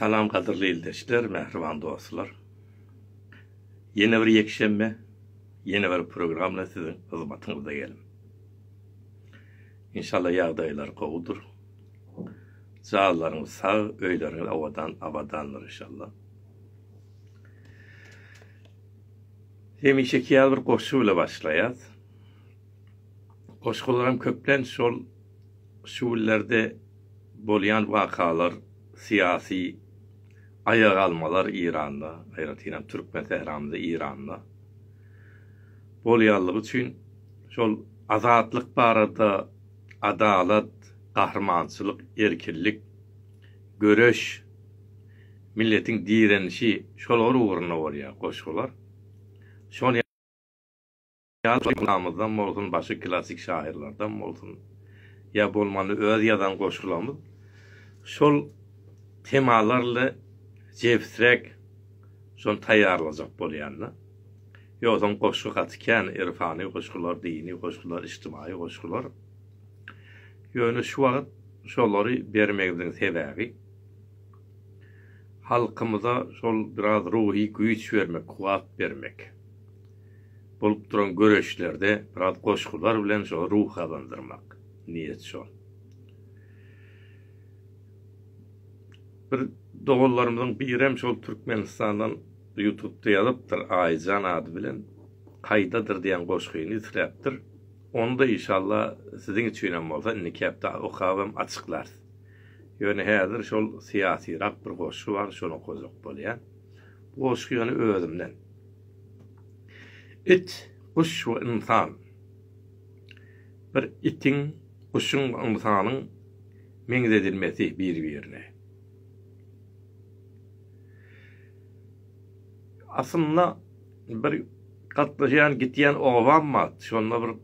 Salam kadırlı ildeşler, mehriban dostlar. Yeni bir yekşembe, yeni bir programla sizin hizmetinize gelim. İnşallah yağdaylar kovudur. Cağlarınız sağ, öyleriniz avadanlar inşallah. Hemişeki yağ bir koşuyla başlayaz. Koşkularım köplen şu illerde bolyan vakalar, siyasi ayak almalar İran'da, hayratıyla Türkmen Tehran'da, İran'da. Bolyanlık için şol azatlık barada adalet, kahramançılık, erkinlik, görüş, milletin direnişi şolar uğruna var ya koşkular. Şol yalnızdan olsun, başka klasik şairlerden olsun, ya bolmanı öz yadan koşkulamız. Şol temalarla cevsirek son tayarlacak bolyanla. Yoksa koşku katıken irfani koşkular, dini koşkular, içtimai koşkular. Yönü şu vakit şolları bermekden sebebi halkımıza şol biraz ruhi güç vermek, kuvvet vermek. Bolup duran görüşlerde biraz koşkular bilen şol ruh kazandırmak. Niyet şol. Bir doğullarımızın birem şol Türkmenistan'dan YouTube'da yazıptır, Aycan adı bilen kaydadır diyen koşkuyunu itiraptır. Onu da inşallah sizin için olsa nikapta okavım açıklar. Yani hazır şol siyasi rak bir koşku var, şonu kozuk bolyan. Bu koşku yani özümden. İt, kuş ve insan. Bir itin, kuşun ve insanın mengzedilmesi birbirine. Aslında bir katlaşan gityen ovan mı? Şonda bir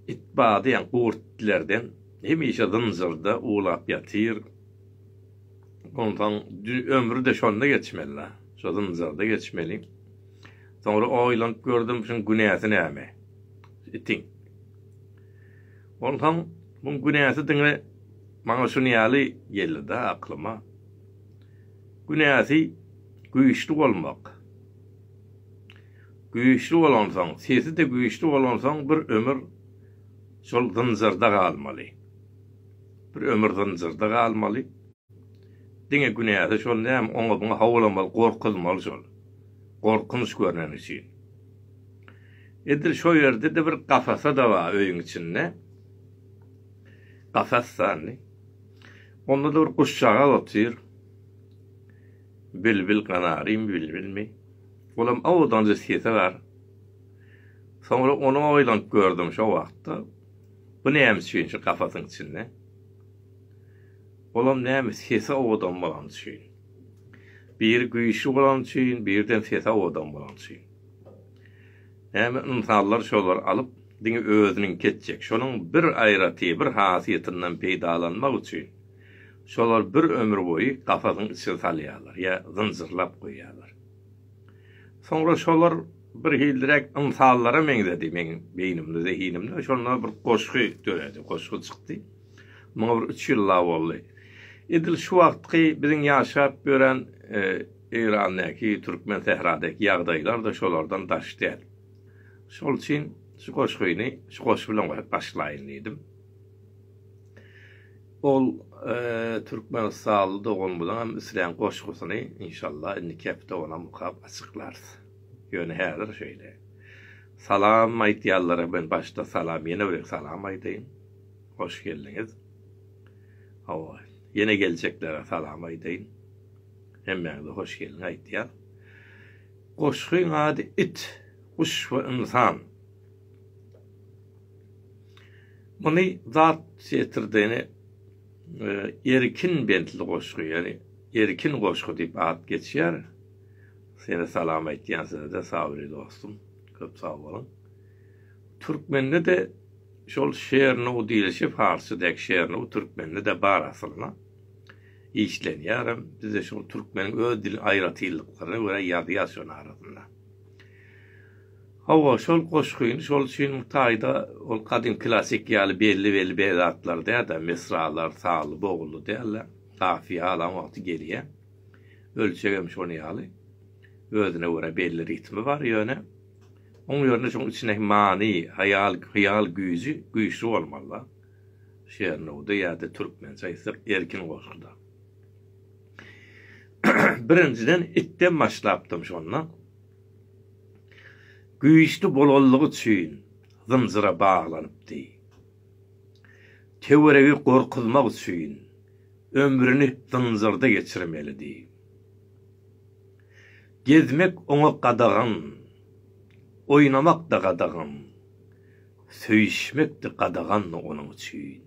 itbadı yani kurtlerden hemişe zınzırda uğlap yatır. Ondan ömrü de şonda geçmeli. Şu zınzırda geçmeli. Sonra oylanıp gördüm şun günahı neyme? İtin. Ondan bu günahı dinle bana şunu yali geldi de aklıma. Günahı güçlü olmak. Güçlü olansan, sesi de güçlü olansan bir ömür şol zınzırda kalmalı. Bir ömür zınzırda kalmalı. Dine günahı şol neyem ona buna havlamalı, korkulmalı şol. Korkunç görünen için. Edir şu yerde de bir kafasa da var öyün içinde. Kafas sani. Onda da bir kuşağa otur. Bilbil kanarim, bilbil mi? Olam avudan sesi var. Sonra onu oylanıp gördüm şu vakta. Bu neymiş şu kafasının içinde? Olam neymiş sesi avudan bulan için. Bir güyüşü bulan için, birden sesi avudan bulan için. Hemen insanlar şolar alıp, dini özünün ketecek. Şonun bir ayrati, bir hasiyetinden peydalanmak için. Şolar bir ömür boyu kafasının içine salyalar, ya zınzırlap koyarlar. Sonra şolar bir hildirek insanlara mengzedi, men beynimde, zihnimde. Şonlar bir koşku töredi, koşku çıktı. Bana bir 3 yılla oldu. Edil şu vaktki bizim yaşap gören İran'daki, Türkmen Tehran'daki yağdaylar da şolardan daş değil. Şol için şu koşkuyunu, şu koşkuyla başlayın dedim. Ol Türkmen sağlı doğun bulan İslam koşkusunu inşallah nikapta ona mukab açıklarız. Yönü herdir şöyle. Salam aytiyallara ben başta salam yine bir salam aytayım. Hoş geldiniz. Hava. Yine geleceklere salam aytayım. Hemen de hoş geldin aytiyal. Koşkuyun adı it, kuş ve insan. Bunu zat getirdiğini erkin bentli koşku yani erkin koşku deyip ad geçiyor. Seni salam aytyan size de sabri dostum. Köp sağ olun. Türkmenli de şol şeýerini o diýilişi Farsçydäk şeýerini o Türkmenli de bar aslına. İşlenýär. Bize şol Türkmeniň öz dil aýratylyklarına görä ýadyýar şol arasynda. Hawa şol koşkuýny şol üçin mutaýda ol kadim klasik ýaly belli beýatlar da misralar, sağlı, boğulu derler. Kafiye alan vakti geriye. ölçegem şonu ýaly. Özüne göre belli ritmi var ýöne. Oň ýerine şoň içine many, hayal güýji güýçli bolmaly. Şeýle ýa-da türkmence aýtsak erkin goşgda. Birinciden itden başlapdym şondan. Güýçli bolallygy üçin zynjyra baglanypdy. Teweregi gorkuzmak üçin ömrüni zynjyrda geçirmelidi. Gezmek oňa gadagan, oynamak da gadagan, söýüşmek de gadagan onuň üçin.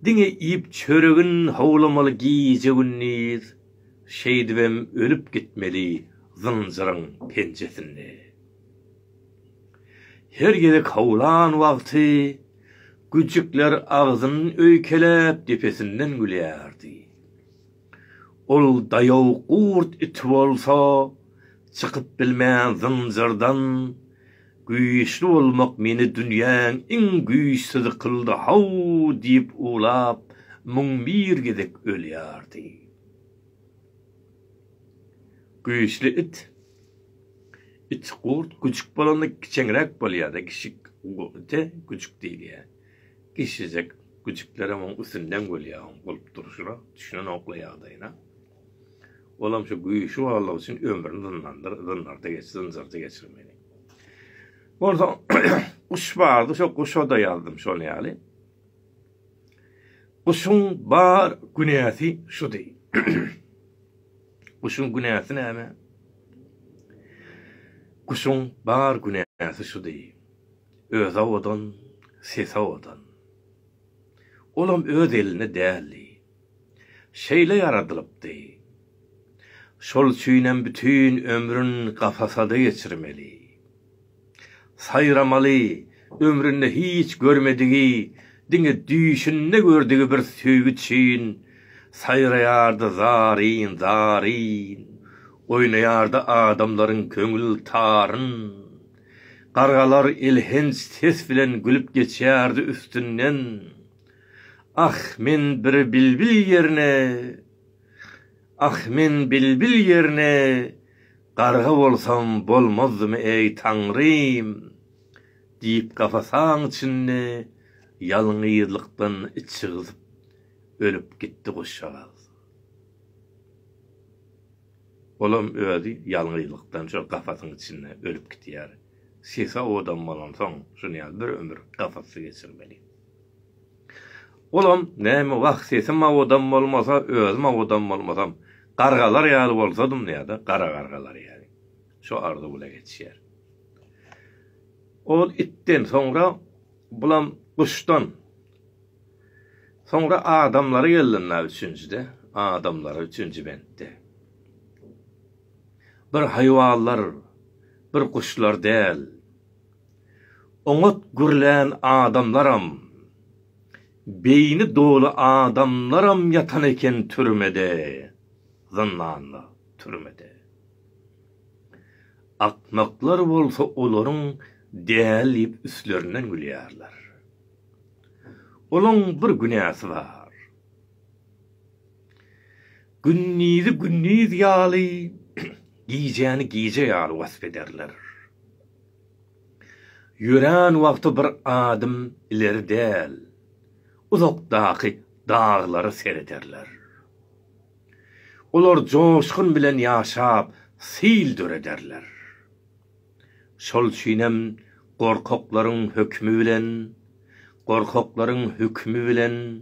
Diňe ip çöregin howlamaly giýjeginiz, şeýdibem ölüp gitmeli zynjyryň pençesinde. Her gerek howlan wagty, küçükler ağzının öýkelep tepesinden gülýärdi. Ol daýaw gurt it bolsa, çykyp bilmän zynjyrdan, güýçli bolmak meni dünýäň iň güýçsiz kıldy haw diýip ulap, muň bir gedek ölýärdi. Güýçli it gurt küçük bolanda kiçenrek bolýardy, küçük diýilýär. Kişicek küçüklere mon üstünden gölýär, bolup duruşura, düşünen oklaýardyna. Olam şu güýçli Allah üçin ömrüni zynlarda geçirmeli. Orada kuş vardı, şu kuşa da yazdım şonu ýaly. Kuşun bar günäsi şu diýil. Kuşun günäsi näme? Kuşun bar günäsi şu diýil. Öz awadan, ses awadan. Olam öz eline däli. Şeýle yaradylypdy. Şol süýnen bütün ömrün gafasada geçirmeli. Sayramaly, ömründe hiç görmedigi, diňe düýşünde gördigi bir söýgü çyn, saýraýardy zarin, oýnaýardy adamlaryň köňül taryn, gargalar ilhenç ses bilen gülüp geçýärdi üstünden. Ah men bir bilbil ýerine, garga bolsam bolmazmy ey Tanrym, diýip gafasaň içinde ýalňyzlykdan içi gyzyp ölüp gitdi goşagaz. Olam öýdi ýalňyzlykdan şu gafasyň içinde ölüp gitýär. Sesa odam bolan soň şunu bir ömür gafasy geçirmeli. Olam näme wagt sesem odam bolmasa, özüm odam bolmasam, gargalar ýaly bolsadym näde? Gargalar ýaly. Şu arda bula geçýär. Ol itten soňra bulam kuşdan. Soňra adamlary geldiler üçüncüde. Adamlary üçüncü bentde. Bir haywanlar, bir kuşlar däl. Oňat gürlän adamlaram, beyni dolu adamlaram yatan eken türmede, zannanla türmede. Akmaklar bolsa olaryň däliip üstlerinden gülýärler. Olaň bir günäsi var. Günniz ýaly, giýjäni giýje ýaly wasp ederler. Ýören wagty bir adam ileri däl, uzakdaky daglary seyrederler. Olar joşkun bilen ýaşap, sildir ederler. Şol şinem gorkoklaryň hökmü bilen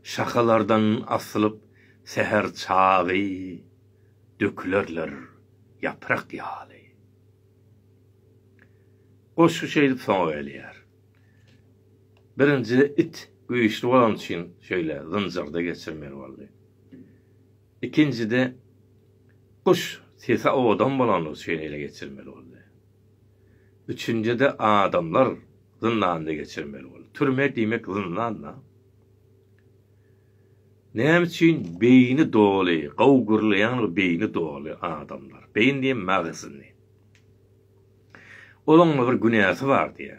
şakalardan asılıp seher çağı dökülürler yaprak ýaly. O şu şeydi soň ölýär. Birinci it güýçli bolan üçin şeýle zynjyrda geçirmeli boldy. İkincide kuş sesa odam bolan şeýle geçirmeli boldy. Üçüncüde adamlar zyndanynda geçirmeli boldy. Türme diýmek zyndanna. Näme üçin beyni doly, gowgurlayan beyni doly adamlar. Beyin diýen magzyny. Olaň bir günäsi bar diýe.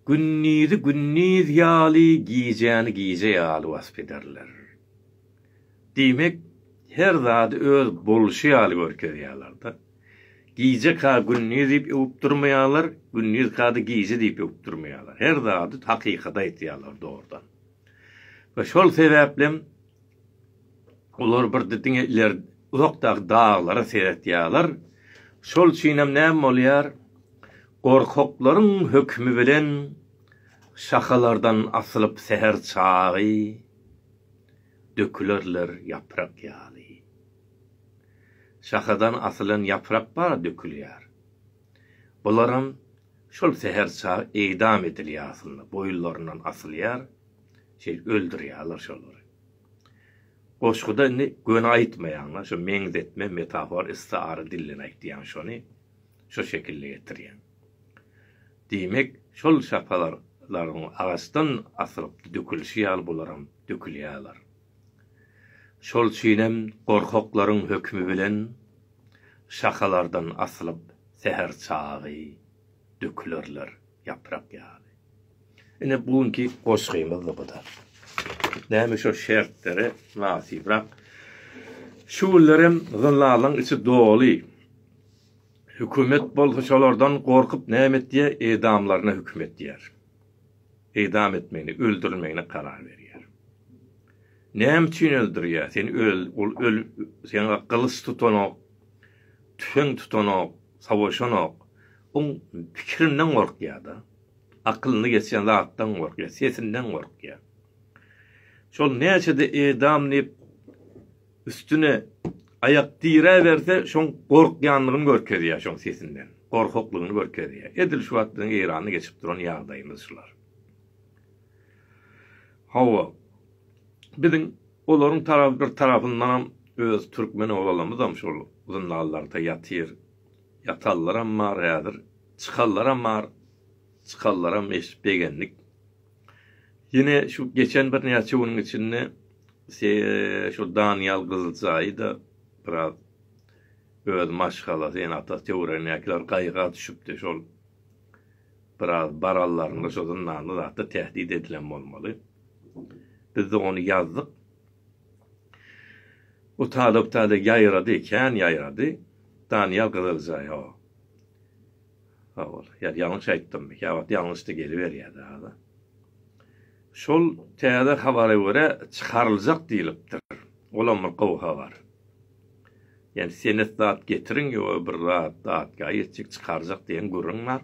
Günniz ýaly giýjäni giýje ýaly wasp ederler. Diýmek her zady öz boluşy ýaly görkezýärler da. Giyce ka günnüz diýip öwüp durmaýarlar, günnüz kady giyce diýip öwüp durmaýarlar. Her zady hakykata aýtýarlar doğrudan. Ve şol sebeplem olar bir diňeler uzakdaky dağlara seyretýärler. Şol çiğnem näme bolýar? Gorkoklaryň hökmü bilen şahalardan asylyp seher çagy dökülürler yaprak ýaly. Şahadan asylan yaprak bar dökülýär. Bularam şol seher çagy eýdam edilýär aslında. Boýullaryndan asylýar, öldürýärler şolary. Goşguda ne göne aýtmaýanlar, şu meňzetme metafor istiara dillen aýtýan şonu şu şekilde getirýän. Diýmek şol şapalarlaryň ağaçdan asylyp dökülýär bularam, dökülýärler. Şol çiğnem gorkoklaryň hökmü bilen şahalardan asylyp seher çagy dökülürler yaprak ýaly. Ine bugunky goşgymyz da buda. Näme şu şertlere nasibrak. Şulerim zıllalyň içi doly. Hökümet bolsa şolardan gorkup näme etdiýär? Edamlaryna hüküm etdiýär. Edam etmegini, öldürmegine karar berýär. Näme üçin öldürýär? Sen sen kılıç tutanok, tüfeň tutanok, savaşanok. On fikrinden gorkýar da. Akylyny geçen zatdan gorkýar, sesinden gorkýar. Şol näçede edam nip üstüne ayak diýre berse şoň gorkýanlygyny görkezýär şoň sesinden. Gorkoklugyny görkezýär. Edil şu wagtdan eýrany geçip duran ýagdaýymyz şular. Hawa biziň olaryň bir tarapyndan öz türkmen oğlanlarymyzam şol uzunlallarda ýatyr. Yatallar amma ýadyr, çıkallar amma çıkallara meşbegenlik. Yine şu geçen bir näçe günün içinde şu Daniel Kızılcahy da biraz öz maşgala sen ata teorenekler gaýga düşüpdi şol biraz barallarynda şoňdan da tehdit edilen bolmaly. Biz de onu yazdık. O talıpta da yaýrady. Daniel Kızılcahy o. Yani yanlış aýtdym. Ya yanlış da geliberýär da. Şol täze habara göre çıkarılacak diýilipdir. Olam bir gowha var. Yani senet zat getirin yo bir zat gaýetçik çıkaracak diýen görüňler.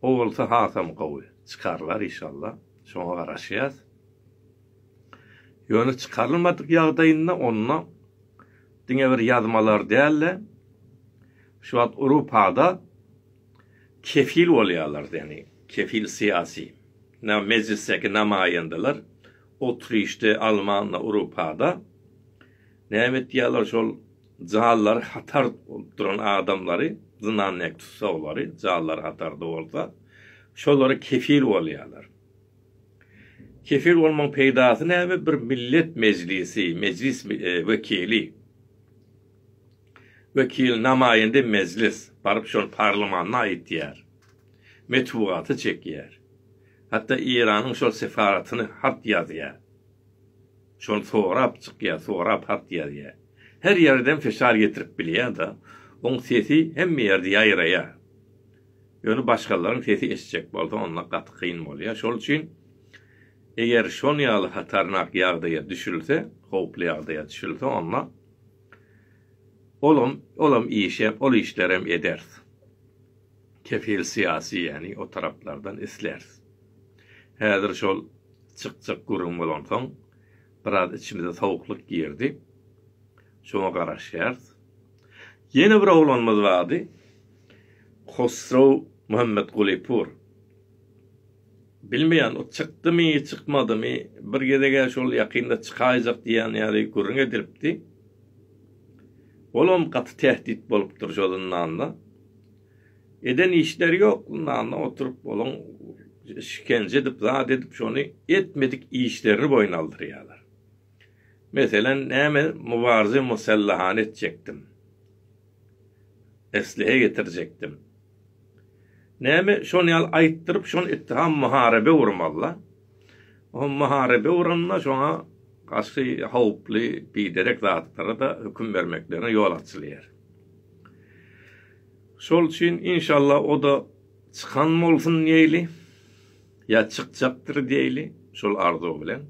O bolsa hasam gowy çıkarlar inşallah. Şoňa garaşýas. Ýöne çıkarylmadyk ýagdaýynda onunla diňe bir ýazmalar dälle. Şu wagt Awropada kefil bolýarlar, yani kefil siyasi. Meclisteki namaýendeler oturýşdy Almanla Awropada. Näme diýerler şol jahallar hatar duran adamlary zynannek tutsa olary, jahallar hatarda bolsa, şolary kefil bolýarlar. Kefil bolmaň peýdasy näme? Bir millet meclisi, meclis vekili. Vekil namaýende meclis barıp şol parlamanna aýtýar. Metbuaty çekýär. Hatta İran'ın şol sefaratyny hat ýazýar. Şol sorap çykýar, sorap hat ýazýar. Her ýerden feşar getirip bilýär da, oň sesi hemme ýerde ýaýraýar. Ýöne başgalaryň sesi eşitjek bolsa, onunla gaty kyn bolýar. Şol üçin eger şol ýaly hatarnak ýagdaýa düşülse, howply ýagdaýa düşülse, onunla olam işe, ol işlerem eder. Kefil siyasi yani o taraflardan isler. Häzir şol çık gurun bolan soň biraz içimize sowukluk girdi. Şoňa garaşýar. Ýene bir oglanmaz bardy. Hosrow Muhammed Gulypur. Bilmeýän o çykdymy, çykmadymy, bir gedege şol ýakynda çykajak diýen ýaly gurun edilipdi. Olam gaty tehdit bolup durjolundan da. Eden işleri ýok, bundan oturup bolan şikence edip, zat edip şonu etmedik işlerini boyun aldırıyorlar. Mesela näme mübarize musallahan etjekdim. Eslihe getirecektim. Näme şonu aýtdyryp şonu ittiham muharebe urmalla. O muharebe uranna şoňa aşky howply biderek zatlara da hüküm vermeklerine yol açylýar. Şol üçin inşallah o da çıkan bolsun diýeli, ya çıkacakdır diýeli, şol arzu bilen.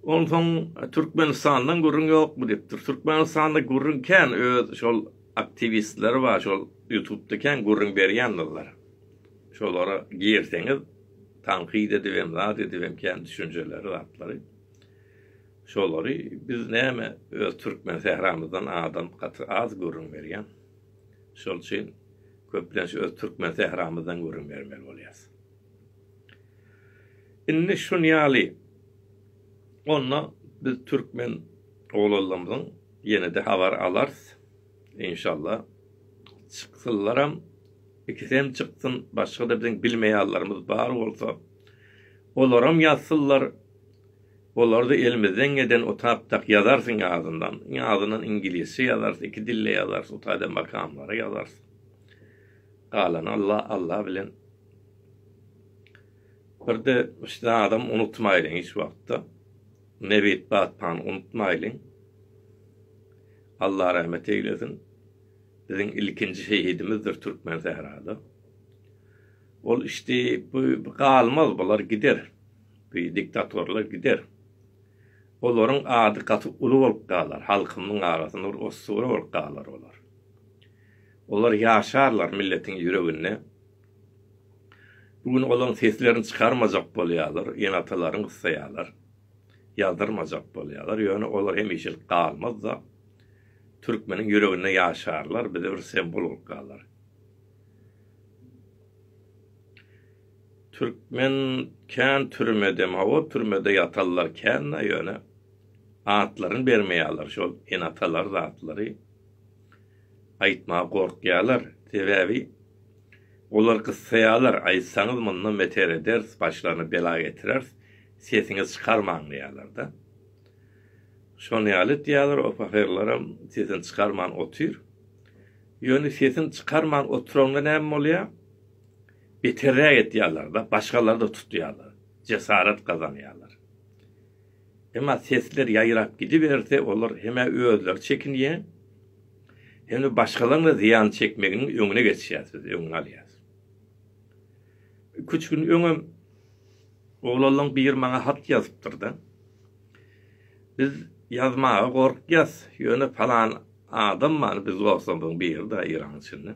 Ondan Türkmenistan'dan gurrun yok mu diptir. Türkmenistan'da gurrunken şol aktivistler var, şol YouTube'daken gurrun berýändirler. Şolara girseňiz tanqid edibem, zat edibem kendi düşünceleri, zatları. Şolary biz näme öz Türkmen sehramyzdan adam gaty az gurrun berýän. Şol üçin köplenç öz Türkmen sehramyzdan gurrun bermeli bolýar. Inni şunýaly onna biz Türkmen oglanlarymyzyň ýene-de habar alars. İnşallah çyksylaram. İkisem çykdyn, başga da biziň bilmeýärlerimiz bar bolsa, olaram ýazsyllar. Olar da elimizden gelen o taptak yazarsın ağzından. Ağzından İngilizce yazarsın, iki dille yazarsın, o tayda makamlara yazarsın. Kalan Allah bilen. Bir de işte adam unutmayın hiç vakti. Nevit Batpan unutmayın. Allah rahmet eylesin. Bizim ilkinci şehidimizdir Türkmen Zehra'da. Ol işte bu kalmaz, bunlar gider. Bu diktatörler gider. Olaryň ady gaty uly bolup galar, halkymyň arasynda ossury bolup galar olar. Olar ýaşarlar milletiň ýüregine. Bugün olan seslerini çıkarmajak bolýarlar, ýenatalaryň gyssaýarlar. Ýazdyrmajak bolýarlar, ýöne olar hemişe galmaz da türkmeniň ýüregine ýaşarlar, bir sembol bolup galar. Türkmen kän türmede, o türmede yatallar kän ýöne atlaryny bermeýärler, şol enatalar zatlary aýtmaga gorkýarlar. Sebäbi olar gyssaýarlar, aýtsaňyz mundan beter eder, başlaryny bela getirer, sesiňizi çykarmaň diýerler da. Şonu ýalyt diýerler, o paherlaram sesini çykarmaň otyr. Ýöne sesini çykarmaň oturanda näme bolýar? Beterrek etýärler da, başgalar da tutýarlar, cesaret kazanýarlar. Emma sesler ýaýrap gidiberse, olar heme özler çekinýär, hem de başgalaryň ziýan çekmeginiň öňüne geçýärsiz, öňüne alýarsyz. Küçük gün öňüm oglanlaryň bir maňa hat ýazypdyr da. Biz ýazmaga gorkýas, ýöne falan adam many biz bolsaň bir da İran içinde.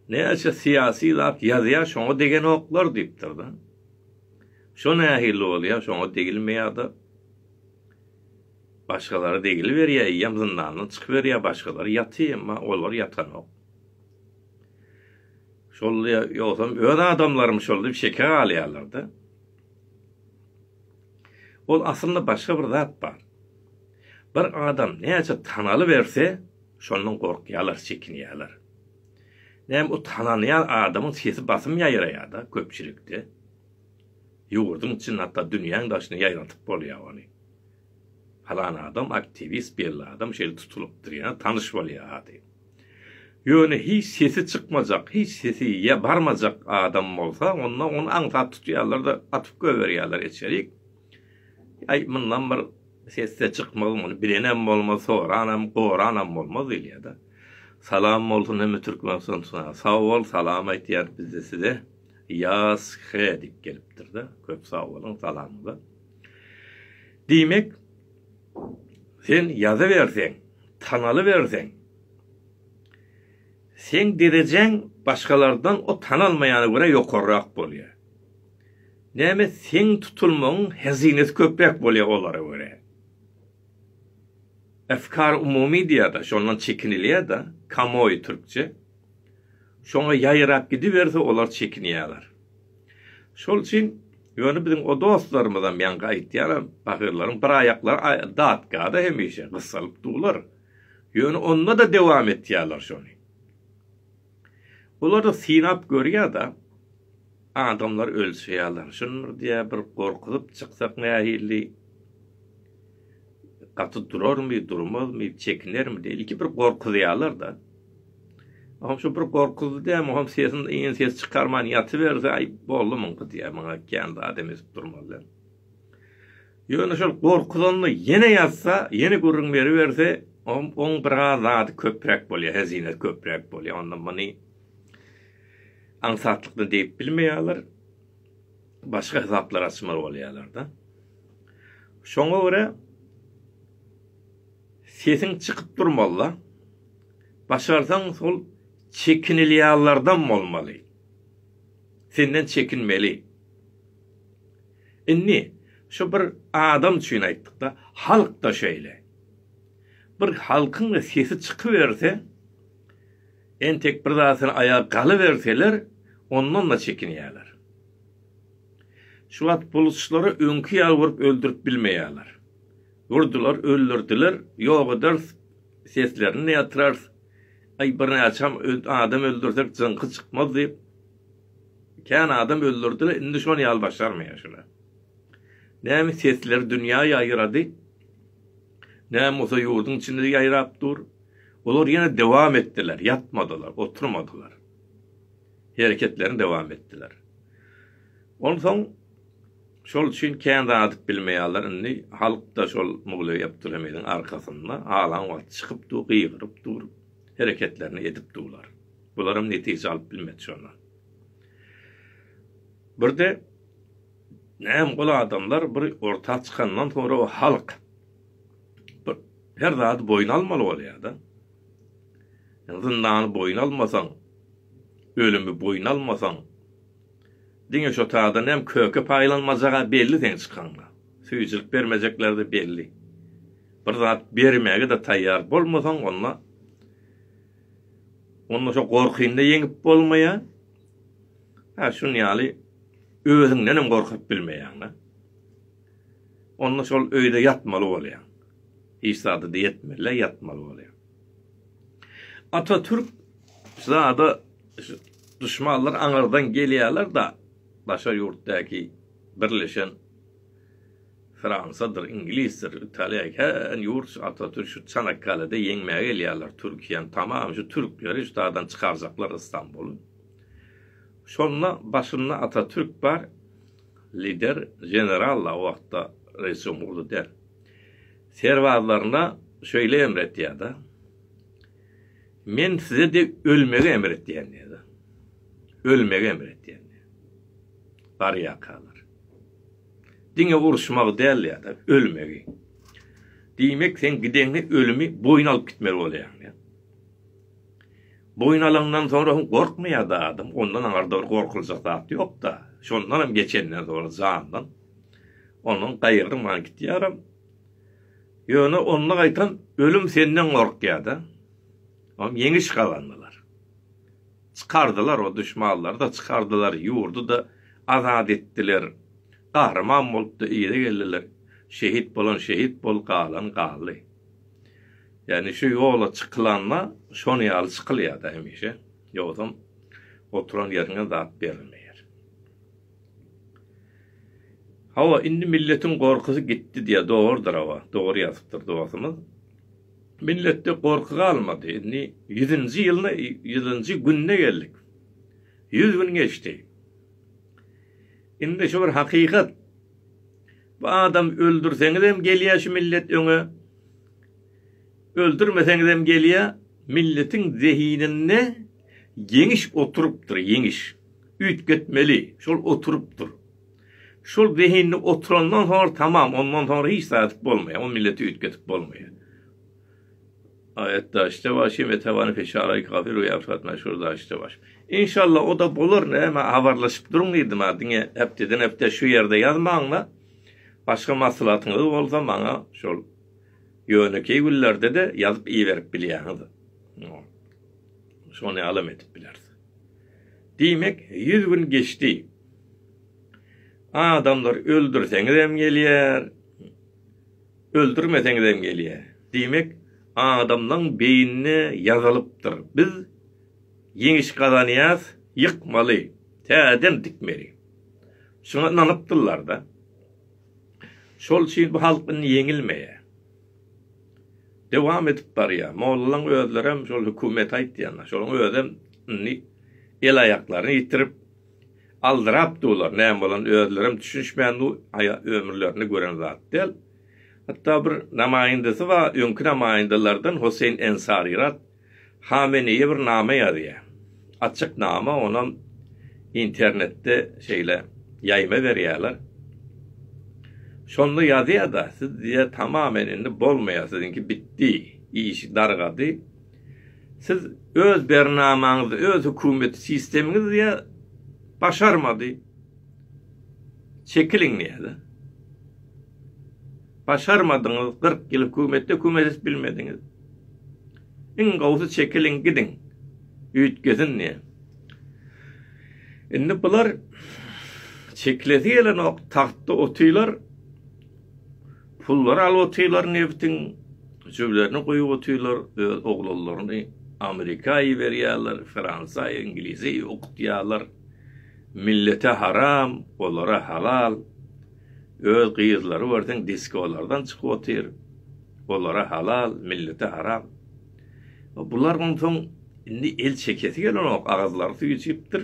Näçe siyasi zat ýazýar, şoňa degen oklar diýipdir da. Şo nähili bolýar, şoňa degilmeýärdi. Başgaları degil berýär, ýa zyndandan çykyp berýär, başgaları ýatýar, ama olar ýatan ok. Şol ýogsam öz adamlarym şolda bir şeker alýarlar da. Ol aslında başga bir zat bar. Bir adam näçe tanaly berse, şondan gorkýarlar, çekinýärler. Näme o tananýan adamyň sesi basym ýaýraýar da köpçilikde. Ýurdun için hatta dünýäň daşyny ýaýratyp bolýar ony. Falan adam aktivist bir adam şeýle tutulup durýar, tanış bolýar ady. Ýöne hiç sesi çykmajak, hiç sesi ýa barmajak adam bolsa, ondan onu aňsat tutýarlar da atyp göberýärler içerik. Ay mundan bir sesi çykmagy, onu bilenem bolmaz, soranam, goranam bolmaz diýär da. Salam olsun hem Türkmenistan sana. Sağ ol, salam aýtýar bizde size. Yaz hedip gelipdir de. Köp sağ olun, salamda. Diýmek, sen ýaza berseň, tanaly berseň, sen derejäň başgalardan o tanalmaýany göre ýokarrak bolýar. Näme sen tutulmagyň hezinesi köprek bolýar olara göre. Efkar umumi diýär, şondan çekinilýär da, kamuoyu Türkçe. Şoňa ýaýrap gidiberse olar çekinýärler. Şol üçin ýöne biziň o dostlarymyzdan men gaýtýaram, bahyrlaryň bir aýaklary datgada hemişe gysalyp durlar. Ýöne onda da dewam etýärler şonu. Olar da sinap görýär da, adamlar ölçýärler. Şunu diýär bir gorkup çyksak nähili gaty durarmy, durmazmy, çekinermi diýip iki bir gorkuýarlar da. Ama şu bir korkuzu diýem, hem sesin iň ses çykarman ýaty berse, ay boldy munky diýär, maňa kendi adam esip durmaly. Ýöne şol korkudanly ýene ýatsa, ýene gurrun beri berse, on bir zat köprek bolýar, hezine köprek bolýar. Ondan many ansatlykly diýip bilmeýärler. Başga hesaplar açmaly bolýarlar da. Şoňa görä sesin çykyp durmaly. Başarsaň sol çekinilýärlerden bolmaly. Senden çekinmeli. Inni şu bir adam üçin aýtdyk da, halk da şeýle. Bir halkyň da sesi çykyberse, entek bir zatyny aýağa galyberseler, ondan da çekinýärler. Şu wagt polisçilary öňkü ýaly vurup öldürip bilmeýärler. Vurdular, öldürdiler, ýok-eder seslerini ýatyrar. Ay bir näçem adam öldürsek jynky çykmaz diýip, kän adam öldürdiler, indi şonu ýaly başarmaýar şular. Näme sesler dünýäyi aýyrady, näme osa ýurdun içinde ýaýrap dur. Olar ýene dewam etdiler, ýatmadylar, oturmadylar. Hereketlerini dewam etdiler. Ondan şol üçin kän adyp bilmeýärler, indi halk da şol mugly ýapdyramaýdyň arkasynda alan wagt çykyp dur, gyýryp dur, hereketlerini edip durlar. Bularym netije alyp bilmedi şonu. Birde näme bol adamlar bir orta çykandan sonra o halk her zat boyun almaly bolýar da. Zindany boyun almasaň, ölümi boyun almasaň, diňe şo taýdan hem köke paýlanmajaga belli sen çykanda. Süýçilik bermejekler de belli. Bir zat bermäge de taýýar bolmasaň onna şo gorkynda ýeňip bolmaýar. Ha şunu ýaly özüňden hem gorkup bilmeýär. Onna şol öýde ýatmaly bolýar. Hiç zady diýetmeli, ýatmaly bolýar. Atatürk zada düşmanlar aňardan gelýärler da başa ýurtdaky birleşen Fransadyr, İngilizdir, Italiýa, ýurt Atatürk şu Çanakkale'de ýeňmäge gelýärler. Türkiýem tamam şu türkleri şutadan çykarjaklar İstanbuly. Şonda başynda Atatürk bar, lider, general o wagtda reis jumhurly der. Serwazlaryna şöyle emretýär da. Men size de ölmege emretýän diýdi. Ölmege emretýän. Barya kalar. Diňe uruşmagy däl ýa-da ölmegi. Diýmek sen gideňi ölümi boyun alyp gitmeli bolýar. Boyun alandan sonra gorkmaýar da adam. Ondan aňarda gorkulacak zat ýok da. Şondan hem geçenler sonra zandan. Onun gaýyrym man gitýärim. Ýöne onunla gaýtan ölüm senden gorkýar da. Am ýeňiş galandylar. Çykardylar o düşmanlar da çykardylar, ýurdu da azad etdiler. Kahraman bolup da ýere geldiler. Şehit bolan şehit bol, galan galy. Yani şu ýola çykylanma şonu ýaly çykylýar da hemişe. Ýogam oturan ýerine zat berilmeýär. Hawa indi milletin gorkusy gitdi diýe dogrudur hawa. Dogry ýazypdyr dogusymyz. Millette korku kalmadı. 100-nji ýylyna, 100-nji günne geldik. 100 gün geçti. Indi şu bir hakikat. Bu adam öldürseňiz hem gelýär şu millet öňe. Öldürmeseňiz hem gelýär milletin zehinine ýeňiş oturupdyr, ýeňiş. Ütgetmeli, şol oturupdyr. Şol zehinine oturandan sonra tamam, ondan sonra hiç saatip bolmaýar, o milleti ütgetip bolmaýar. Ayette işte başım ve tevanı feşarayı kafir ve yapsatma şurada işte baş. İnşallah o da bulur ne ama havarlaşıp durun dedim adine hep de şu yerde yazmağınla başka maslahatınız olsa bana şol yöneki güllerde de yazıp iyi verip bilýärdi. Şonu alam edip bilerdi. Demek 100 gün geçti. Adamlar öldürseňiz hem gelýär, öldürmeseňiz hem gelýär. Demek adamdan beynine yazalıptır. Biz ýeňiş gazanýas yıkmaly, täden dikmeli. Şuna inanypdyrlar da. Şol üçin bu halkyň ýeňilmeýär. devam edip barýar. Mollaryň özlerem şol hökümet aýtdylar. Şol özem el ayaklarını yitirip aldırap dolar. Näme bolan özlerem düşünşmän aya ömürlerini gören zat del. Hatta bir namaýandysy we öňkü namaýandalardan Hüseyin Ensarirat Hamene'ye bir nama ýazýar. Açık nama onun internette yayma berýärler. Şonda ýazýar da siz diýe tamamen indi bolmaýasyňki bitdi, işi dargady. Siz öz bernamaňyzy, öz hökümet sistemiňizi diýe başarmady. Çekiliň diýdi. Başarmadyňyz, 40 ýyl hökümet bilmediňiz. Iň gowsy çekiliň gidin. Üýtgesin diýe. Indi bular çekledi ýelen ok tahtda otylar, pullar alyp otylar, neftin jüblerini goýup otylar, oglalaryny Amerikaýa berýärler, Fransa, İngilizce okutýarlar. Millete haram, olara halal. Öz gyýyzlary berden diskolardan çykyp otyr. Olara halal, millete haram. Bulardan soň indi el çekesi gelen ok agazlary süýçipdir.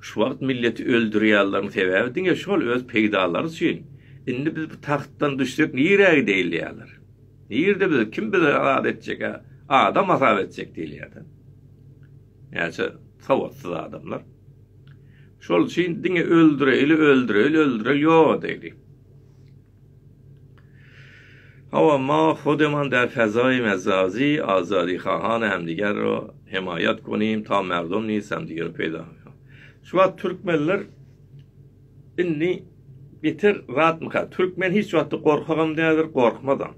Şu wagt milleti öldürýärler sebäbi diňe şol öz peýdalary üçin. Indi biz bu tahtdan düşsek nirä diýilýärler. Nirde biz kim bize azat etjek? Adam azat etjek diýilýär. Ýa-da sawatsyz adamlar. Şol üçin diňe öldüreli ýok diýdi. Hawa ma hodeman der fezai mezazi azadi khahan hem diger ro himayet konim ta merdum nisem diger peyda. Şu wagt türkmenler inni bitir rahat mı? Türkmen hiç wagtda korkagam dädir, korkmadan.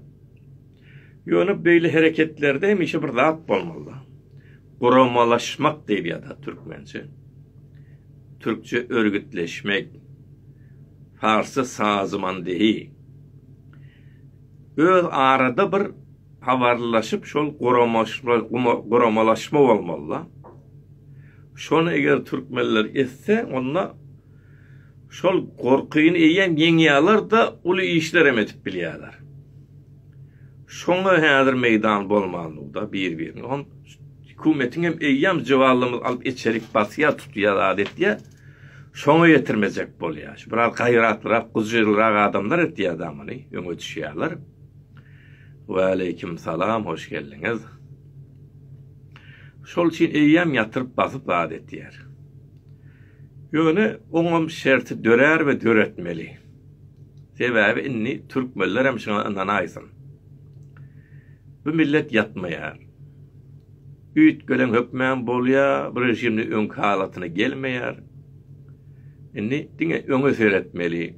Ýöne beýle hereketlerde hemişe bir rahat bolmaly. Guramalaşmak diýýär da türkmençe. Türkçe örgütleşmek, Farsça sazmandehi. Öz arada bir habarlaşyp şol guramalaşma bolmaly. Şonu eger türkmenler etse, onda şol gorkyny eýen ýeňýärler da uly işler emetip bilýärler. Şoňa häzir meýdan bolmaly da bir-birini. On hökümetiň hem eýyam jawablymy alyp içerik basýa tutýar adetde. Şoňa ýetirmejek bolýar. Birar gaýratlyrak, guzjylyrak adamlar etýär adamyny öňe düşýärler. Ve aleyküm salam, hoş geldiniz. Şol için eýyam ýatyryp basyp adet diýer. Ýöne oňam şerti dörer we döretmeli. Sebäbi inni türkmenler hem şondan aýsyn. Bu millet ýatmaýar. Üýt gölen hökmen bolýar, bir rejimni öňkü halatyna gelmeýär. Inni diňe öňe seretmeli.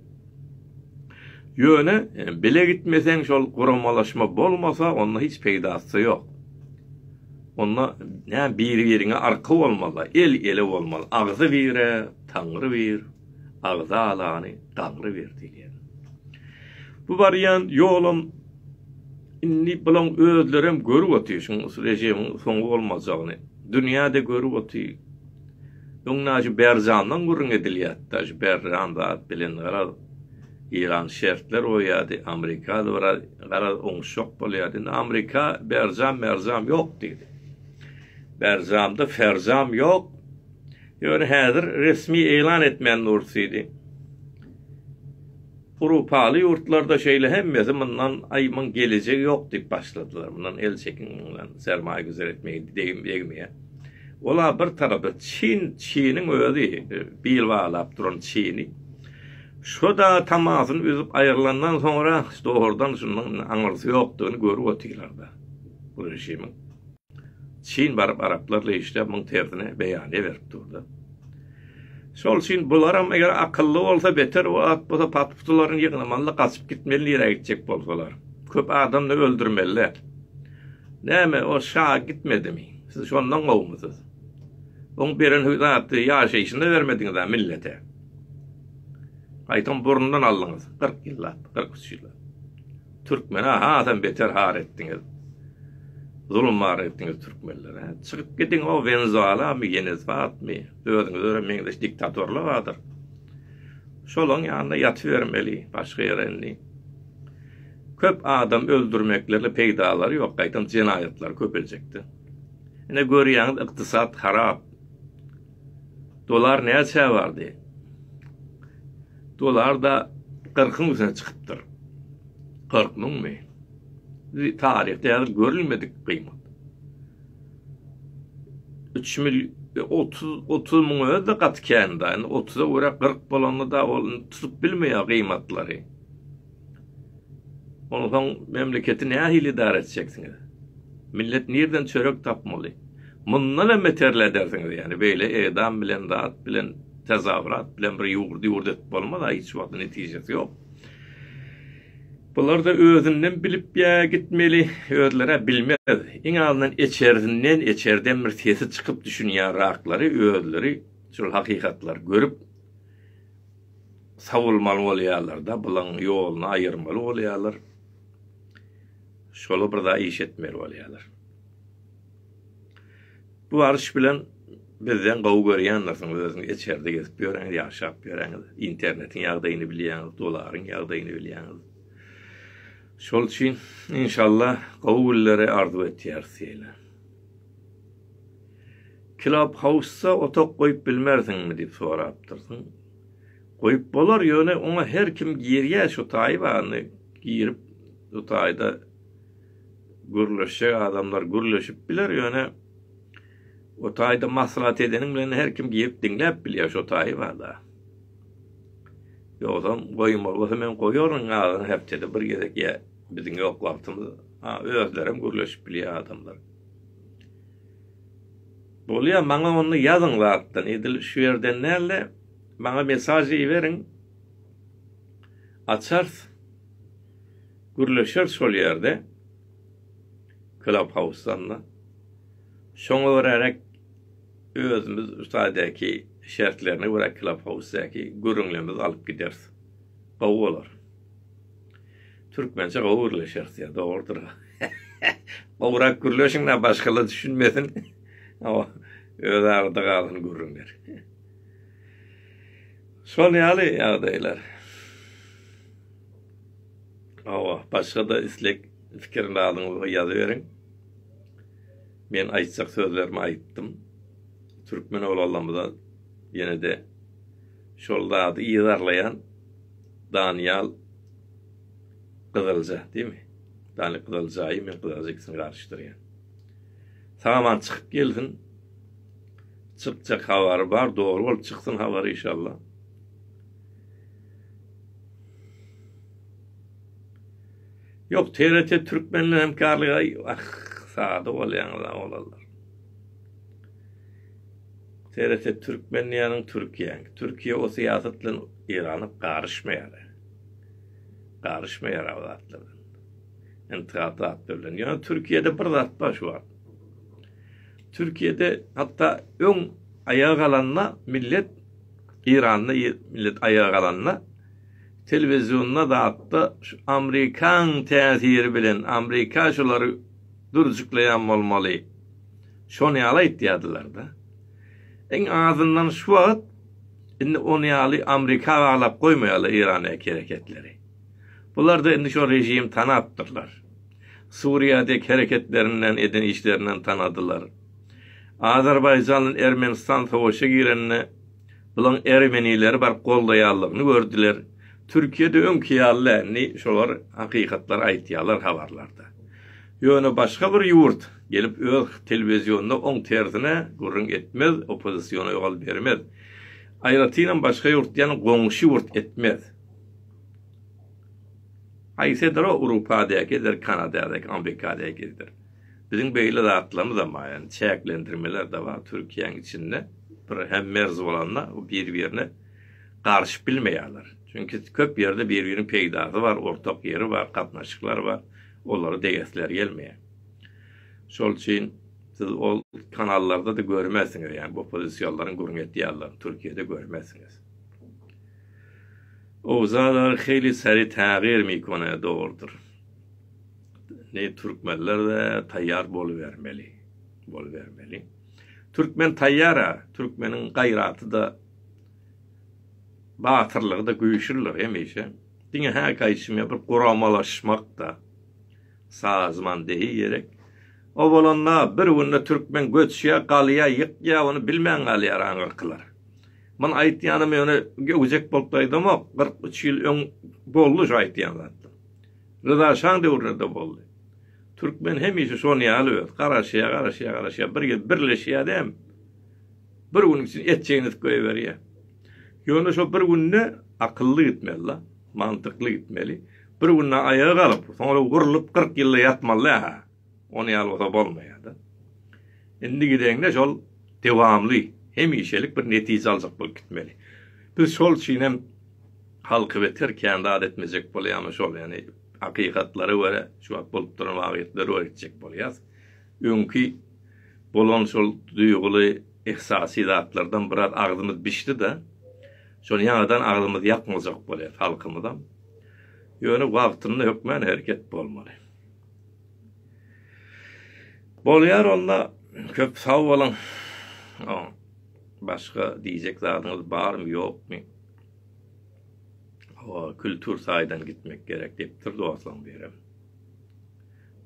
Ýöne bile gitmeseň şol guramalaşma bolmasa, onda hiç peýdasy ýok. Onda bir-birine arka bolmaly, el bolmaly. Agzy bire, taňry bir, agzy alany, taňry bir diýär. Bu variant ýolum inni bilen özlerim görüp otýar, şu rejimiň soňgy bolmajagyny. Dünýäde görüp otýar. Öňnäçi Berzandan gurrun edilýär. Taş Berzanda bilen garaz İran şertler oýady, Amerikada garaz oňşok bolýady. Amerika Berzam ýok diýdi. Berzamda ferzam ýok. Ýöne häzir resmi elan etmän dursydy. Awropaly ýurtlarda şeýle hemmesi mundan aýman gelecek ýok diýip başladylar. Mundan el çekinmän sermaýe güzel etmeýi degmeýär. Ola bir tarapda Çiniň özi bilwalap duran Çini. Şo da tamasyny üzüp aýrylandan soňra doğrudan şundan aňyrsy ýokdugyny görüp otýarlar da. Bu rejimiň. Çin barıp Araplarla işte bunun tersine beýan berip durdy. Şol üçin bularam eger akylly bolsa beter, o atbada patputularyny ýygnamanly gaçyp gitmeli ýere gitjek bolsalar. Köp adamny öldürmeliler. Näme o şaha gitmedimi? Siz şondan gowmysyz. Oň beren hüzatdy ýaşaýyşyny bermediňiz da millete. Aýtan burnundan aldyňyz. 40 ýyllar, 43 ýyllar. Türkmen sen beter har etdiňiz. Zulüm var etdiňiz türkmenlere. Çykyp gediň o Venezuela mi Venezuela mi? Özüňiz öğrenmeňiz diktatorlar vardır. Şolaň ýanyna ýatyp bermeli, başga ýere. köp adam öldürmeklerle peýdalary ýok, gaýtan jenayetler köpeljekdi. Ine görýäňiz ykdysat harap. Dolar näçe bardy? Dolar da 40'ın üzerine çıkıptır. 40'ın mı? Tarihte görülmedik kıymet. 30 mun öde katkende. Yani 30'a uğra 40 bolanlı da tutup bilmeyen kıymetleri. Ondan memleketi ne ahil idare edeceksiniz? Millet nereden çörek tapmalı? Bundan emmeterle edersiniz yani. Böyle edam bilen, dağıt bilen, tezavrat bilen bir yurdu etip olmadan hiç vakti neticesi yok. Bunlar da özünden bilip ya gitmeli, özlere bilmez. İn alından içerden bir tesi çıkıp düşünýän rakları, özleri, şu hakikatlar görüp savulmalı bolýarlar da, bulan yolunu ayırmalı bolýarlar. Şolu bir daha iş etmeli bolýarlar. Bu arış bilen bizden gowy görýänler, özüni içerde gezip ýöreňiz, ýaşap ýöreňiz, internetin ýagdaýyny bilýäňiz, dolaryň ýagdaýyny bilýäňiz. Şol üçin inşallah gowullary arzu etýärsiler. Clubhouse'a otok goýup bilmersiňmi diýip sorapdyrsyn. Goýup bolar ýöne ona her kim girýär şu taýbany girip şu taýda gürleşe adamlar gürleşip biler ýöne o taýda maslahat edeniň bilen her kim girip dinläp bilýär şu taýbada. Ýogam goýmaly hemen goýaryn ağzyn hepde bir gezek ýa bizim ýok wagtymyz özlerim gürleşip bilýär adamlar. Bolýar maňa onu ýazyň wagtdan edil şu ýerden näle maňa mesaj beriň açar gürleşer şol ýerde Clubhouse'dan şoňa görerek özümüz ustadaki şertlerini göre Clubhouse'daki gürünlemiz alıp gideriz. Gowy bolar. Türkmence gowy gürleşersi ya doğrudur. Gowrak gürleşiňden başgalar düşünmesin. O öz arada galan gürünler. Şol ýaly ýagdaýlar. Başga da islek fikirini alyň ýazyberin. Men aýtjak sözlerimi aýtdym. Türkmen oğlanlarımıza yine de şolda adı ýydarlayan Danyal Kızılca değil mi? Danyal Kızılca'yı men Kızılca'yı karşıdırýan. Sagaman çıkıp gelsin. Çıkacak havari var. Doğru ol çıksın havari inşallah. Yok TRT Türkmenle hemkarlığa sağda olayanlar olarlar. TRT Türkmenliyanın Türkiye o siyasetle İran'ı karışmayar. Karışmayar avlatlardan. İntihadat bilen. Yani Türkiye'de bir zat baş var. Türkiye'de hatta ön ayağa kalanına millet İran'da millet ayağa kalanına televizyonuna da hatta Amerikan tesiri bilen Amerika şuları durcuklayan olmalı. Şonu yala ittiyadılar da. En azından şu vaat onu yalı Amerika alap koymayalı İran'a hareketleri. Bunlar da şimdi şu rejim tanıptırlar. Suriye'deki hareketlerinden eden işlerinden tanıdılar. Azerbaycan'ın Ermenistan savaşa girenine bulan Ermeniler var kollayallığını gördüler. Türkiye'de önkiyallerini şolar hakikatlar aytiyalar havarlarda. Yönü başka bir yurt gelip öz televizyonda on tersine gurrun etmez, opozisyona yol vermez. Ayrıca başka yurt yani komşu yurt etmez. Aysedir o Avrupa'dakidir, Kanada'daki, Amerika'dakidir. Bizim böyle dağıtlarımız ama yani çeklendirmeler de var Türkiye'nin içinde. Hem merz olanla birbirine karşı bilmeyenler. Çünkü köp yerde birbirinin peydadı var, ortak yeri var, katnaşıklar var. Onları degesler gelmeye. Şol için siz o kanallarda da görmezsiniz yani bu pozisyonların gurun ettiği yerlerini Türkiye'de görmezsiniz. O zaten hayli seri tağyir mikone doğrudur. Ne Türkmenler de tayyar boluvermeli. Türkmen tayyara, Türkmenin gayratı da batırlığı da güyüşürler hemişe. Diňe her kaýşyma bir guramalaşmak da sazman deýi gerek. O bolanlar bir günde türkmen göçýä, galýa, ýykýa, onu bilmän galýar aňyrkylar. Man aýtýanym ýöne göwjek boltaýdym, 43 ýyl öň boldy şu aýtýan zat. Rıza Şan döwründe boldy. Türkmen hemişe şonu ýaly, garaşýa, birleşýär dem. Bir gün için etçeğiniz koyuverýär. Ýöne şo bir günde akıllı gitmeli, mantıklı gitmeli. Bir günde ayağa kalıp, sonra gurulup 40 ýyl ýatmaly ha. Onu ýalwada bolmaýar. Endi gideňde şol dewamly, hemişelik bir netije aljak bolup gitmeli. Biz şol üçin hem halky beterken de adetmejek bolýarmy şol, ýani hakykatlary we şu bolup duran wagtları öğretjek bolýar. Öňki bolan şol duýguly ihsasy zatlardan biraz agdymyz bişdi de, şol ýaňadan agdymyz ýakmajak bolýar halkymyzdan. Ýöne wagtyny hökmän hereket bolmaly. Bolýar onda köp sag bolan. Başga diýjek zadyňyz barmy ýokmy? O kültür saýdan gitmek gerek diýipdir dostum berem.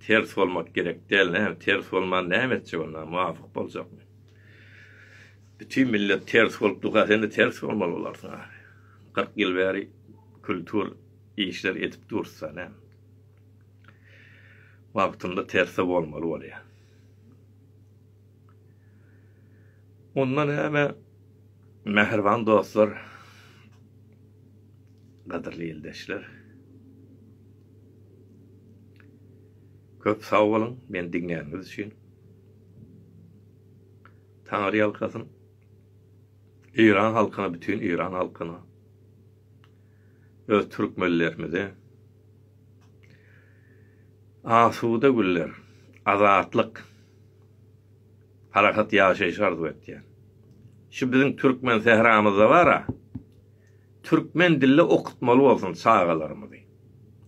Ters bolmak gerek değil, ters bolman näme etjek onda muwafyk boljakmy? Bütün millet ters bolup duga, sen de ters bolmaly bolarsyň. 40 ýyl bäri kültür işler etip dursa, ne? Wagtynda terse bolmaly bolýar. Ondan hemen meherban dostlar, gadirli ýeldeşler. Köp sag bolun, men diňýäňiz üçin. Taňry ýalkasyn İran halkyna, bütün İran halkyna, öz türkmenlerimize asuda güller, azatlyk, harakat ýaşaýyş arzu etýär. Şu bizim türkmen sehramyzda bara, türkmen dilli okutmaly bolsun çağalarymyzy.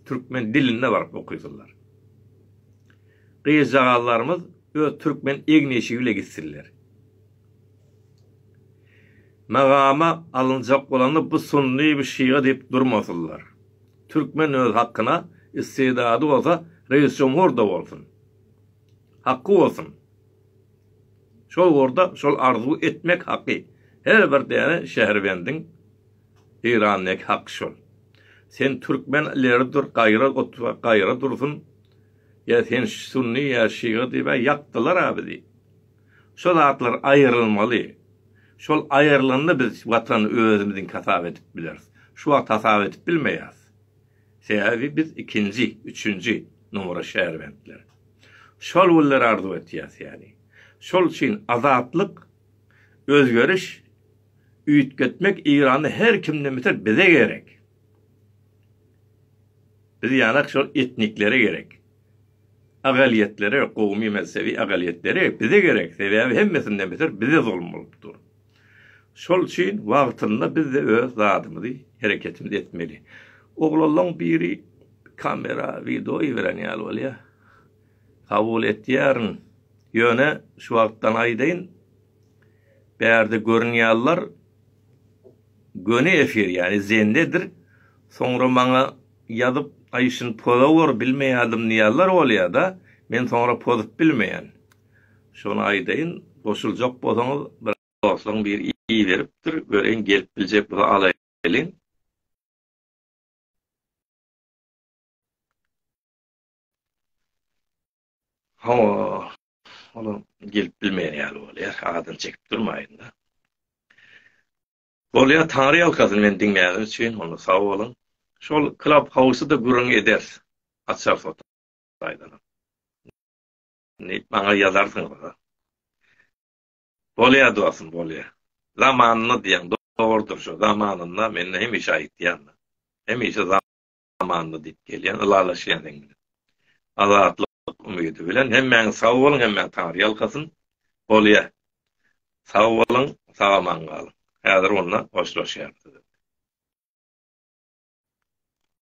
Türkmen dilinde barıp okuýarlar. Gyýjagalarymyz öz türkmen egneşi bile gitsinler. Magama alınjak bolany bu sunny bir şeýle diýip durmasynlar. Türkmen öz hakkyna istedady bolsa reis jomhur da bolsun. Hakkı bolsun. Şol orada şol arzu etmek hakkı. Her bir däne şäherbendiň İranlyk hak şol. Sen türkmenleri dur gaýra dursun. Ya sen sunni ya şeýle diýip ýakdylar abi. Şol atlar aýrylmaly. Şol aýrylanyny biz watany özümiziň tasap edip bileriz. Şu wagt tasap edip bilmeýäs. Sebäbi biz ikinji, üçünji numara şäherbendler. Şol wullar arzu etýär ýani. Şol üçin azatlyk, özgörüş üýtgetmek İrany her kimden beter bize gerek. Biz ýanak şol etniklere gerek. Agaliyetlere, kowmy mezhebi agaliyetlere bize gerek. Sebäbi hemmesinden beter bize zulm bolupdyr. Şol üçin wagtynda biz de öz zadymyzy hereketimizi etmeli. Oglallaň biri kamera, video ýeren ýaly bolýar. Kabul etýärin. Ýöne şu wagtdan aýdyn bärde görünýärler göne efir, yani zendedir. Sonra maňa ýazyp aýşyn pozawar bilmeýärdim diýärler bolýar da, men sonra pozup bilmeýän. Şonu aýdyn, goşuljak bolsaňyz bir dostlaryň bir iyi beripdir, göreň gelip biljek bu alaýyn. Onu gelip bilmeýän ýaly bolýar, adan çekip durmaýyn da. Bolýar taňry ýalkasyny men diňleýän üçin onu sag bolun. Şol Clubhouse'u da gürüň eder. Açar sotaydan. Ne maňa ýazarsyň da. Bolýar doasyn bolýar. Zamanyny diýen dogrudur şo. Zamanynda men hemişe aýtýan. Hemişe zamanyny diýip gelýän, ulalaşýan diňdi. Azatlyk umydy bilen hemmeň sag bolun, hemmeň taňry ýalkasyn bolýar. Sag bolun, sagaman galyň. Häzir onunla hoşlaşýardyk.